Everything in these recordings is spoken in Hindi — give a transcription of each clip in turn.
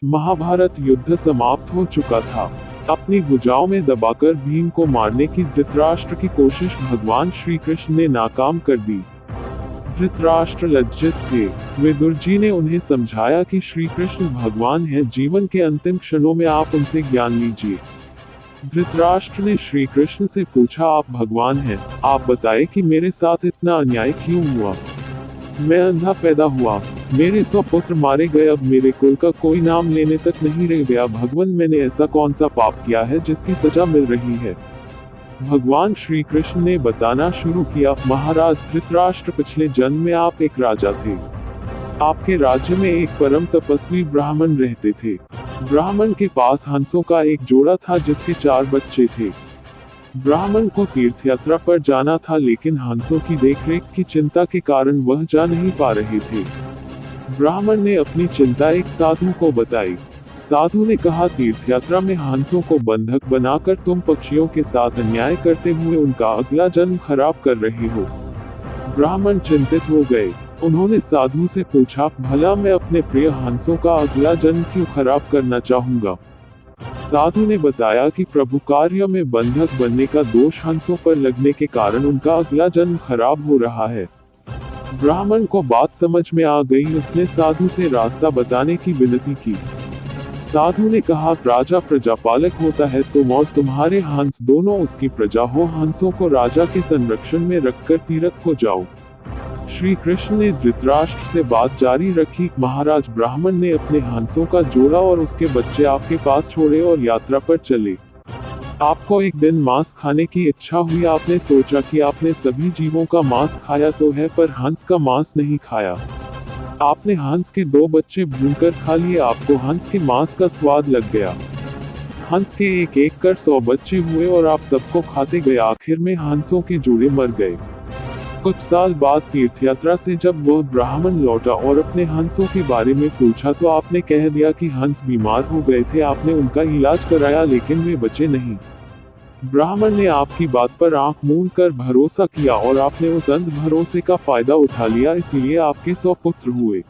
महाभारत युद्ध समाप्त हो चुका था। अपनी भुजाओं में दबाकर भीम को मारने की धृतराष्ट्र की कोशिश भगवान श्री कृष्ण ने नाकाम कर दी। धृतराष्ट्र लज्जित थे। विदुर जी ने उन्हें समझाया कि श्री कृष्ण भगवान हैं, जीवन के अंतिम क्षणों में आप उनसे ज्ञान लीजिए। धृतराष्ट्र ने श्री कृष्ण से पूछा, आप भगवान हैं, आप बताएं कि मेरे साथ इतना अन्याय क्यों हुआ। मैं अंधा पैदा हुआ, मेरे 100 पुत्र मारे गए, अब मेरे कुल का कोई नाम लेने तक नहीं रह गया। भगवान, मैंने ऐसा कौन सा पाप किया है जिसकी सजा मिल रही है। भगवान श्री कृष्ण ने बताना शुरू किया, महाराज धृतराष्ट्र, पिछले जन्म में आप एक राजा थे। आपके राज्य में एक परम तपस्वी ब्राह्मण रहते थे। ब्राह्मण के पास हंसों का एक जोड़ा था जिसके 4 बच्चे थे। ब्राह्मण को तीर्थ यात्रा पर जाना था, लेकिन हंसों की देखरेख की चिंता के कारण वह जा नहीं पा रहे थे। ब्राह्मण ने अपनी चिंता एक साधु को बताई। साधु ने कहा, तीर्थ यात्रा में हंसों को बंधक बनाकर तुम पक्षियों के साथ अन्याय करते हुए उनका अगला जन्म खराब कर रहे हो। ब्राह्मण चिंतित हो गए। उन्होंने साधु से पूछा, भला मैं अपने प्रिय हंसों का अगला जन्म क्यों खराब करना चाहूंगा। साधु ने बताया कि प्रभु कार्य में बंधक बनने का दोष हंसों पर लगने के कारण उनका अगला जन्म खराब हो रहा है। ब्राह्मण को बात समझ में आ गई। उसने साधु से रास्ता बताने की विनती की। साधु ने कहा, राजा प्रजापालक होता है, तुम और तुम्हारे हंस दोनों उसकी प्रजा हो। हंसों को राजा के संरक्षण में रखकर तीर्थ को जाओ। श्री कृष्ण ने धृतराष्ट्र से बात जारी रखी, महाराज ब्राह्मण ने अपने हंसों का जोड़ा और उसके बच्चे आपके पास छोड़े और यात्रा पर चले। आपको एक दिन मांस खाने की इच्छा हुई। आपने सोचा कि आपने सभी जीवों का मांस खाया तो है, पर हंस का मांस नहीं खाया। आपने हंस के 2 बच्चे भूनकर खा लिए। आपको हंस के मांस का स्वाद लग गया। हंस के एक एक कर 100 बच्चे हुए और आप सबको खाते गए। आखिर में हंसों के जोड़े मर गए। कुछ साल बाद तीर्थयात्रा से जब वह ब्राह्मण लौटा और अपने हंसों के बारे में पूछा तो आपने कह दिया कि हंस बीमार हो गए थे। आपने उनका इलाज कराया, लेकिन वे बचे नहीं। ब्राह्मण ने आपकी बात पर आंख मूंद कर भरोसा किया और आपने उस अंध भरोसे का फायदा उठा लिया, इसीलिए आपके 100 पुत्र हुए।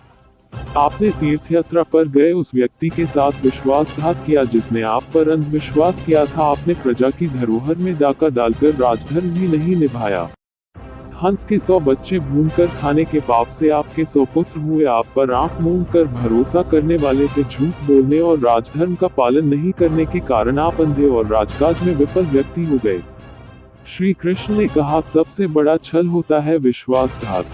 आपने तीर्थयात्रा पर गए उस व्यक्ति के साथ विश्वासघात किया जिसने आप पर अंधविश्वास किया था। आपने प्रजा की धरोहर में डाका डालकर राजधर्म भी नहीं निभाया। हंस के 100 बच्चे भूनकर खाने के पाप से आपके 100 पुत्र हुए। आप पर आंख मूंद कर भरोसा करने वाले से झूठ बोलने और राजधर्म का पालन नहीं करने के कारण आप अंधे और राजकाज में विफल व्यक्ति हो गए। श्री कृष्ण ने कहा, सबसे बड़ा छल होता है विश्वासघात।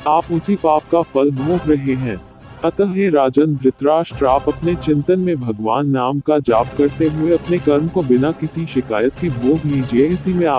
आप उसी पाप का फल भोग रहे हैं। अतः हे राजन धृतराष्ट्र, आप अपने चिंतन में भगवान नाम का जाप करते हुए अपने कर्म को बिना किसी शिकायत के भोग लीजिए। इसी में आप